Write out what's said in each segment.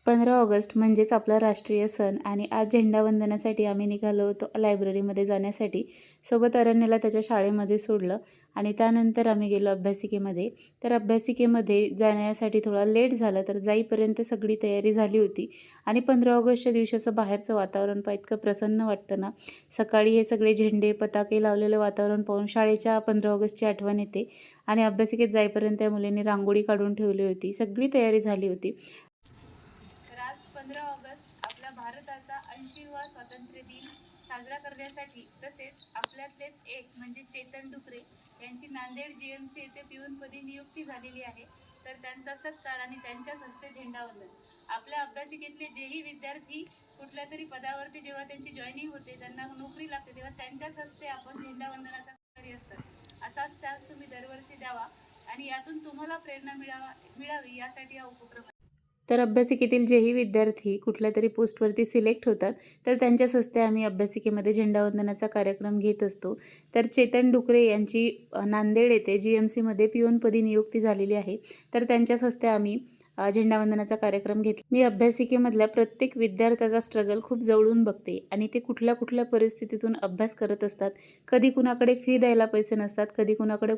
15 August म्हणजेच आपला राष्ट्रीय सण आणि आज झेंडावंदनासाठी आम्ही निघालो होतो लायब्ररीमध्ये जाण्यासाठी. सोबत अरण्यला त्याच्या शाळेमध्ये सोडलं आणि त्यानंतर आम्ही गेलो अभ्यासिकेमध्ये. तर अभ्यासिकेमध्ये जाण्यासाठी थोडा लेट झाला, तर जाईपर्यंत सगळी तयारी झाली होती. आणि 15 ऑगस्टच्या दिवसाचं बाहेरचं वातावरण पाहा, इतकं प्रसन्न वाटतं ना. सकाळी हे सगळे झेंडे पताके लावलेलं वातावरण पाहून शाळेच्या 15 ऑगस्टची आठवण येते. आणि अभ्यासिकेत जाईपर्यंत त्या मुलींनी रांगोळी काढून ठेवली होती, सगळी तयारी झाली होती. 15 ऑगस्ट आपल्या भारताचा 80वा स्वातंत्र्य दिन साजरा करण्यासाठी तसेच आपल्यातलेच एक म्हणजे चेतन डुकरे यांची नांदेड जीएमसी येथे पिऊनपदी नियुक्ती झालेली आहे. तर त्यांचा सत्कार आणि त्यांच्याच हस्ते झेंडावंदन. आपल्या अभ्यासिकेतले जेही विद्यार्थी कुठल्या तरी पदावरती जेव्हा त्यांची जॉईनिंग होते, त्यांना नोकरी लागते, तेव्हा त्यांच्याच हस्ते आपण झेंडावंदनाचा कार्य असतात. असाच चान्स तुम्ही दरवर्षी द्यावा आणि यातून तुम्हाला प्रेरणा मिळावी यासाठी हा उपक्रम आहे. तर अभ्यासिकेतील जेही विद्यार्थी कुठल्या तरी पोस्टवरती सिलेक्ट होतात, तर त्यांच्याच हस्ते आम्ही अभ्यासिकेमध्ये झेंडावंदनाचा कार्यक्रम घेत असतो. तर चेतन डुकरे यांची नांदेड येथे जीएमसीमध्ये पिऊनपदी नियुक्ती झालेली आहे. तर त्यांच्याच हस्ते आम्ही झेंडावंदनाचा कार्यक्रम घेतला. मी अभ्यासिकेमधल्या प्रत्येक विद्यार्थ्याचा स्ट्रगल खूप जवळून बघते आणि ते कुठल्या कुठल्या परिस्थितीतून अभ्यास करत असतात. कधी कुणाकडे फी द्यायला पैसे नसतात, कधी कुणाकडे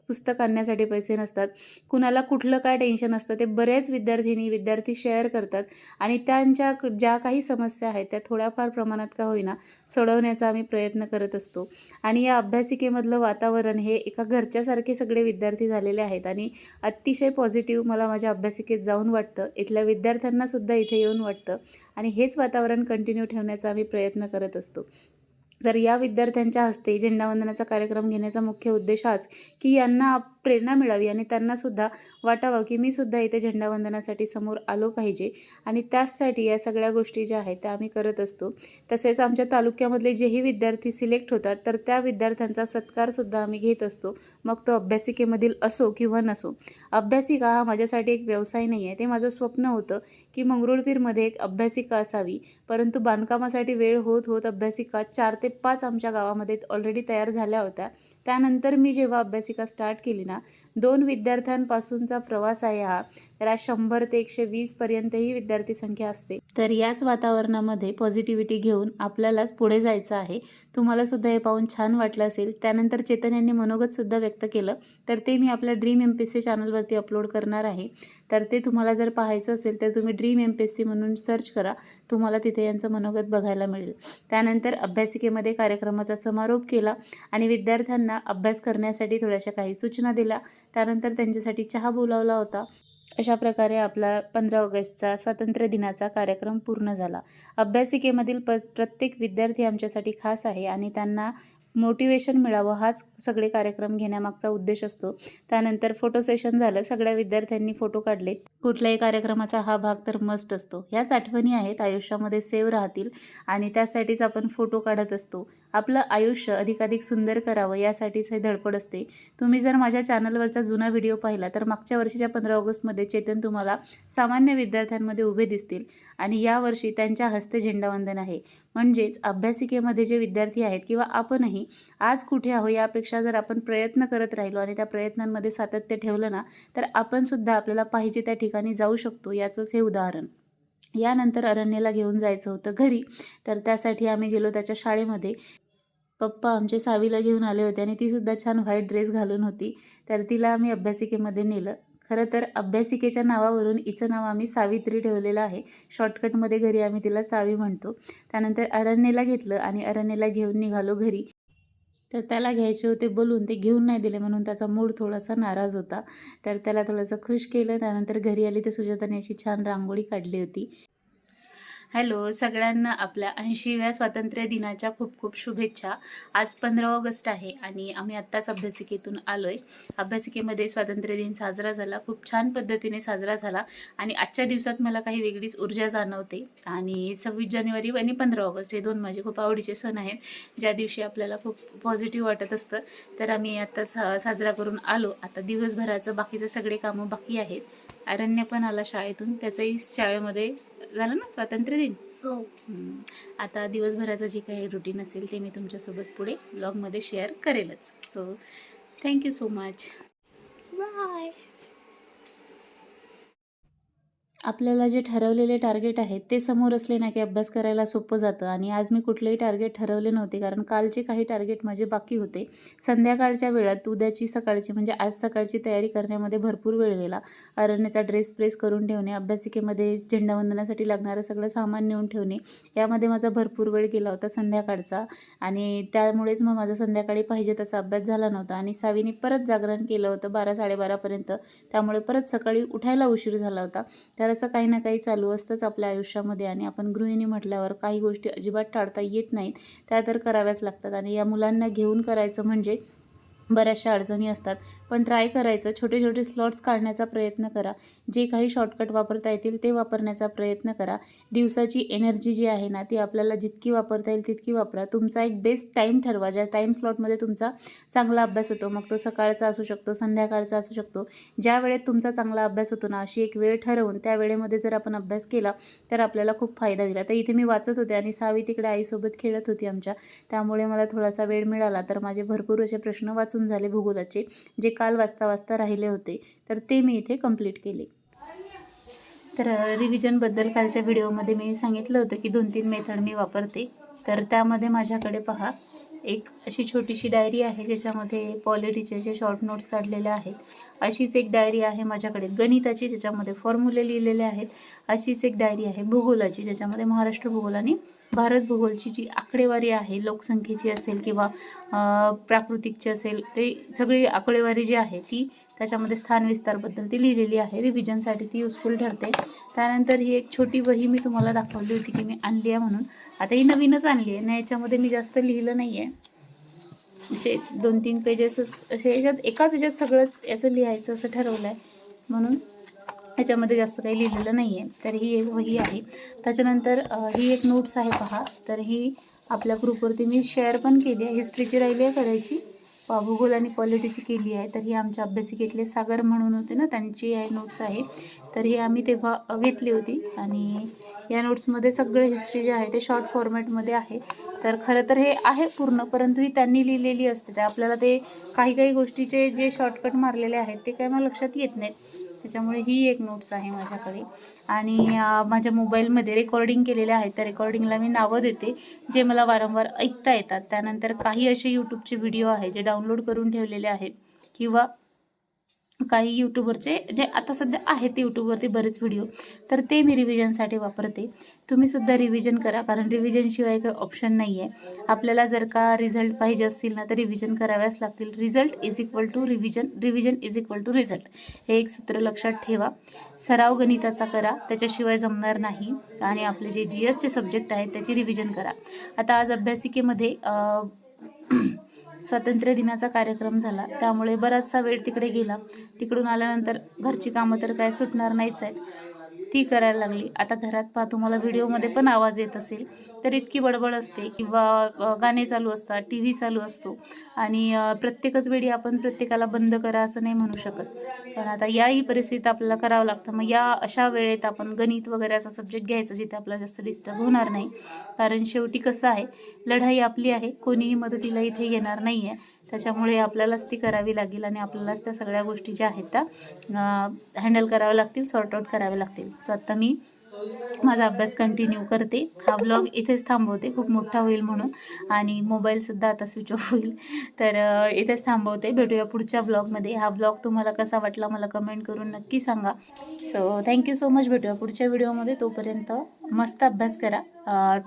पुस्तक आणण्यासाठी पैसे नसतात, कुणाला कुठलं काय टेन्शन असतं, ते बरेच विद्यार्थी शेअर करतात आणि त्यांच्या ज्या काही समस्या आहेत त्या थोड्याफार प्रमाणात का होईना सोडवण्याचा आम्ही प्रयत्न करत असतो. आणि या अभ्यासिकेमधलं वातावरण हे एका घरच्यासारखे सगळे विद्यार्थी झालेले आहेत आणि अतिशय पॉझिटिव्ह मला माझ्या अभ्यासिकेत जाऊन वाटतं. इथल्या विद्यार्थ्यांना सुद्धा इथे येऊन वाटतं आणि हेच वातावरण कंटिन्यू ठेवण्याचा आम्ही प्रयत्न करत असतो. तर या विद्यार्थ्यांच्या हस्ते झेंडावंदनाचा कार्यक्रम घेण्याचा मुख्य उद्देश हाच की यांना प्रेरणा मिळावी आणि त्यांनासुद्धा वाटावं की मी सुद्धा इथे झेंडावंदनासाठी समोर आलो पाहिजे. आणि त्याचसाठी या सगळ्या गोष्टी ज्या आहेत त्या आम्ही करत असतो. तसेच आमच्या तालुक्यामधले जेही विद्यार्थी सिलेक्ट होतात, तर त्या विद्यार्थ्यांचा सत्कारसुद्धा आम्ही घेत असतो, मग तो अभ्यासिकेमधील असो किंवा नसो. अभ्यासिका हा माझ्यासाठी एक व्यवसाय नाही आहे. ते माझं स्वप्न होतं की मंगरुळपीरमध्ये एक अभ्यासिका असावी, परंतु बांधकामासाठी वेळ होत होत अभ्यासिका 4 ते 5 आमच्या गावामध्ये ऑलरेडी तयार झाल्या होत्या. त्यानंतर मी जेव्हा अभ्यासिका स्टार्ट केली ना, 2 विद्यार्थ्यांपासूनचा प्रवास आहे हा. तर आज 100 ते 120 पर्यंतही विद्यार्थी संख्या असते. तर याच वातावरणामध्ये पॉझिटिव्हिटी घेऊन आपल्यालाच पुढे जायचं आहे. तुम्हाला सुद्धा हे पाहून छान वाटलं असेल. त्यानंतर चेतन यांनी मनोगतसुद्धा व्यक्त केलं, तर ते मी आपल्या ड्रीम MPSC चॅनलवरती अपलोड करणार आहे. तर ते तुम्हाला जर पाहायचं असेल तर तुम्ही ड्रीम MPSC म्हणून सर्च करा, तुम्हाला तिथे यांचं मनोगत बघायला मिळेल. त्यानंतर अभ्यासिकेमध्ये कार्यक्रमाचा समारोप केला आणि विद्यार्थ्यांना अभ्यास करण्यासाठी थोड्याशा काही सूचना दिल्या. त्यानंतर त्यांच्यासाठी चहा बोलावला होता. अशा प्रकारे आपला 15 ऑगस्टचा स्वातंत्र्य दिनाचा कार्यक्रम पूर्ण झाला. अभ्यासिकेमधील प्रत्येक विद्यार्थी आमच्यासाठी खास आहे आणि त्यांना मोटिवेशन मिळावं हाच सगळे कार्यक्रम घेण्यामागचा उद्देश असतो. त्यानंतर फोटो सेशन झालं, सगळ्या विद्यार्थ्यांनी फोटो काढले. कुठल्याही कार्यक्रमाचा हा भाग तर मस्ट असतो. ह्याच आठवणी आहेत, आयुष्यामध्ये सेव्ह राहतील आणि त्यासाठीच आपण फोटो काढत असतो. आपलं आयुष्य अधिकाधिक सुंदर करावं यासाठीच हे धडपड असते. तुम्ही जर माझ्या चॅनलवरचा जुना व्हिडिओ पाहिला तर मागच्या वर्षीच्या 15 ऑगस्टमध्ये चेतन तुम्हाला सामान्य विद्यार्थ्यांमध्ये उभे दिसतील आणि यावर्षी त्यांच्या हस्ते झेंडावंदन आहे. म्हणजेच अभ्यासिकेमध्ये जे विद्यार्थी आहेत किंवा आपणही आज कुठे आहो यापेक्षा जर आपण प्रयत्न करत राहिलो आणि त्या प्रयत्नांमध्ये सातत्य ठेवलं ना, तर आपण सुद्धा आपल्याला पाहिजे त्या ठिकाणी जाऊ शकतो. याचंच हे उदाहरण. यानंतर अरण्यला घेऊन जायचं होतं घरी, तर त्यासाठी आम्ही गेलो त्याच्या शाळेमध्ये. पप्पा आमचे सावीला घेऊन आले होते आणि ती सुद्धा छान व्हाईट ड्रेस घालून होती. तर तिला आम्ही अभ्यासिकेमध्ये नेलं. खरं तर अभ्यासिकेच्या नावावरून हिचं नाव आम्ही सावित्री ठेवलेलं आहे. शॉर्टकटमध्ये घरी आम्ही तिला सावी म्हणतो. त्यानंतर अरण्यला घेतलं आणि अरण्यला घेऊन निघालो घरी. तर त्याला घ्यायचे होते बलून, ते घेऊन नाही दिले म्हणून त्याचा मूड थोडासा नाराज होता. तर त्याला थोडंसं खुश केलं. त्यानंतर घरी आली तर सुजाताने अशी छान रांगोळी काढली होती. हॅलो सगळ्यांना, आपल्या 80व्या स्वातंत्र्य दिनाच्या खूप खूप शुभेच्छा. आज 15 ऑगस्ट आहे आणि आम्ही आत्ताच अभ्यासिकेतून आलो आहे. अभ्यासिकेमध्ये स्वातंत्र्य दिन साजरा झाला, खूप छान पद्धतीने साजरा झाला आणि आजच्या दिवसात मला काही वेगळीच ऊर्जा जाणवते. आणि 26 जानेवारी आणि 15 ऑगस्ट हे 2 माझे खूप आवडीचे सण आहेत, ज्या दिवशी आपल्याला खूप पॉझिटिव्ह वाटत असतं. तर आम्ही आत्ता साजरा करून आलो. आता दिवसभराचं बाकीचं सगळे कामं बाकी आहेत. अरण्य पण आला शाळेतून, त्याचंही शाळेमध्ये झालं ना स्वातंत्र्य दिन. हो. आता दिवसभराचं जे काही रुटीन असेल ते मी तुमच्यासोबत पुढे ब्लॉगमध्ये शेअर करेलच. So thank you so much. Bye. आपल्याला जे ठरवलेले टार्गेट आहेत ते समोर असले ना की अभ्यास करायला सोपं जातं. आणि आज मी कुठलेही टार्गेट ठरवले नव्हते, कारण कालचे काही टार्गेट माझे बाकी होते. संध्याकाळच्या वेळात उद्याची सकाळची म्हणजे आज सकाळची तयारी करण्यामध्ये भरपूर वेळ गेला. अरण्याचा ड्रेस प्रेस करून ठेवणे, अभ्यासिकेमध्ये झेंडावंदनासाठी लागणारं सगळं सामान नेऊन ठेवणे, यामध्ये माझा भरपूर वेळ गेला होता संध्याकाळचा. आणि त्यामुळेच मग माझा संध्याकाळी पाहिजे तसा अभ्यास झाला नव्हता. आणि सावीने परत जागरण केलं होतं 12-12:30पर्यंत, त्यामुळे परत सकाळी उठायला उशीर झाला होता. तर असं काही ना काही चालू असतंच आपल्या आयुष्यामध्ये. आणि आपण गृहिणी म्हटल्यावर काही गोष्टी अजिबात टाळता येत नाहीत, त्या तर कराव्याच लागतात. आणि या मुलांना घेऊन करायचं म्हणजे बऱ्याचशा अडचणी असतात, पण ट्राय करायचं. छोटे छोटे स्लॉट्स काढण्याचा प्रयत्न करा. जे काही शॉर्टकट वापरता येतील ते वापरण्याचा प्रयत्न करा. दिवसाची एनर्जी जी आहे ना ती आपल्याला जितकी वापरता येईल तितकी वापरा. तुमचा एक बेस्ट टाईम ठरवा, ज्या टाईम स्लॉटमध्ये तुमचा चांगला अभ्यास होतो. मग तो सकाळचा असू शकतो, संध्याकाळचा असू शकतो. ज्या वेळेत तुमचा चांगला अभ्यास होतो ना, अशी एक वेळ ठरवून त्या वेळेमध्ये जर आपण अभ्यास केला तर आपल्याला खूप फायदा होईल. आता इथे मी वाचत होते आणि सावी तिकडे आईसोबत खेळत होती आमच्या, त्यामुळे मला थोडासा वेळ मिळाला. तर माझे भरपूर असे प्रश्न वाचून झाले भूगोलाचे, जे काल वाचता राहिले होते, तर ते मी इथे कंप्लीट केले. तर रिव्हिजनबद्दल कालच्या व्हिडिओमध्ये मी सांगितलं होतं की 2-3 मेथड मी वापरते. तर त्यामध्ये माझ्याकडे पहा, एक अशी छोटीशी डायरी आहे ज्याच्यामध्ये पॉलिटीचे जे शॉर्ट नोट्स काढलेले आहेत. अशीच एक डायरी आहे माझ्याकडे गणिताची, ज्याच्यामध्ये फॉर्म्युले लिहिलेले आहेत. अशीच एक डायरी आहे भूगोलाची, ज्याच्यामध्ये महाराष्ट्र भूगोल आणि भारत भूगोलची जी आकडेवारी आहे, लोकसंख्येची असेल किंवा प्राकृतिकची असेल, ते सगळी आकडेवारी जी आहे ती त्याच्यामध्ये स्थान विस्तारबद्दल ती लिहिलेली आहे. रिव्हिजनसाठी ती युजफुल ठरते. त्यानंतर ही एक छोटी वही मी तुम्हाला दाखवली होती की मी आणली आहे म्हणून. आता ही नवीनच आणली आहे ना, याच्यामध्ये मी जास्त लिहिलं नाही आहे. असे 2-3 पेजेसच असे याच्यात एकाच याच्यात सगळंच याचं लिहायचं असं ठरवलं आहे, म्हणून याच्यामध्ये जास्त काही लिहिलेलं नाही आहे. तर ही एक वही आहे. त्याच्यानंतर ही एक नोट्स आहे पहा. तर ही आपल्या ग्रुपवरती मी शेअर पण केली आहे. हिस्ट्रीची राहिली आहे करायची, भूगोल आणि पॉलिटीची केली आहे. तर ही आमच्या अभ्यासिकेतले सागर म्हणून होते ना, त्यांची आहे नोट्स आहे. तर ही आम्ही तेव्हा घेतली होती. आणि या नोट्समध्ये सगळे हिस्ट्री जे आहे ते शॉर्ट फॉर्मॅटमध्ये आहे. तर खरं तर हे आहे पूर्ण, परंतु ही त्यांनी लिहिलेली असते. त्या आपल्याला ते काही गोष्टीचे जे शॉर्टकट मारलेले आहेत ते काय मला लक्षात येत नाहीत. त्याच्यामुळे ही एक नोट्स आहे माझ्याकडे. आणि माझ्या मोबाईलमध्ये रेकॉर्डिंग केलेल्या आहेत. त्या रेकॉर्डिंगला मी नावं देते जे मला वारंवार ऐकता येतात. त्यानंतर काही असे यूट्यूबचे व्हिडिओ आहे जे डाउनलोड करून ठेवलेले आहेत, किंवा काही यूट्यूबवरचे जे आता सध्या आहेत यूट्यूबवरती बरेच व्हिडिओ, तर ते मी रिव्हिजनसाठी वापरते. तुम्हीसुद्धा रिव्हिजन करा, कारण रिव्हिजनशिवाय काही ऑप्शन नाही आहे. आपल्याला जर का रिझल्ट पाहिजे असतील ना तर रिव्हिजन कराव्याच लागतील. Result is equal to revision, revision is equal to result, हे एक सूत्र लक्षात ठेवा. सराव गणिताचा करा, त्याच्याशिवाय जमणार नाही. आणि आपले जे GSचे सब्जेक्ट आहेत त्याची रिव्हिजन करा. आता आज अभ्यासिकेमध्ये स्वातंत्र्य दिनाचा कार्यक्रम झाला, त्यामुळे बराचसा वेळ तिकडे गेला. तिकडून आल्यानंतर घरची कामं तर काय सुटणार नाहीच आहेत, ती करायला लागली. आता घरात पहा, तुम्हाला व्हिडिओमध्ये पण आवाज येत असेल, तर इतकी बडबड असते किंवा गाणे चालू असतात, TV चालू असतो. आणि प्रत्येकच वेळी आपण प्रत्येकाला बंद करा असं नाही म्हणू शकत, पण आता याही परिस्थितीत आपल्याला करावं लागतं. मग या अशा वेळेत आपण गणित वगैरे असा सब्जेक्ट घ्यायचा जिथे आपल्याला जास्त डिस्टर्ब होणार नाही. कारण शेवटी कसं आहे, लढाई आपली आहे, कोणीही मदतीला इथे येणार नाही आहे. त्याच्यामुळे आपल्यालाच ती करावी लागेल आणि आपल्यालाच त्या सगळ्या गोष्टी ज्या आहेत त्या हँडल कराव्या लागतील, सॉर्ट आऊट कराव्या लागतील. सो आता मी माझा अभ्यास कंटिन्यू करते. हा ब्लॉग इथेच थांबवते, खूप मोठा होईल म्हणून, आणि मोबाईलसुद्धा आता स्विच ऑफ होईल. तर इथेच थांबवते. भेटूया पुढच्या ब्लॉगमध्ये. हा ब्लॉग तुम्हाला कसा वाटला मला कमेंट करून नक्की सांगा. So thank you so much. भेटूया पुढच्या व्हिडिओमध्ये. तोपर्यंत मस्त अभ्यास करा,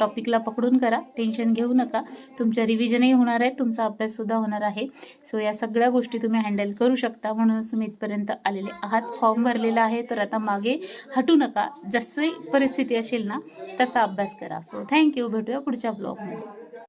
टॉपिकला पकडून करा, टेन्शन घेऊ नका. तुमच्या रिव्हिजनही होणार आहे, तुमचा अभ्याससुद्धा होणार आहे. सो या सगळ्या गोष्टी तुम्ही हँडल करू शकता, म्हणूनच तुम्ही इथपर्यंत आलेले आहात. फॉर्म भरलेला आहे, तर आता मागे हटू नका. जशी परिस्थिती असेल ना तसा अभ्यास करा. So thank you. भेटूया पुढच्या ब्लॉगमध्ये.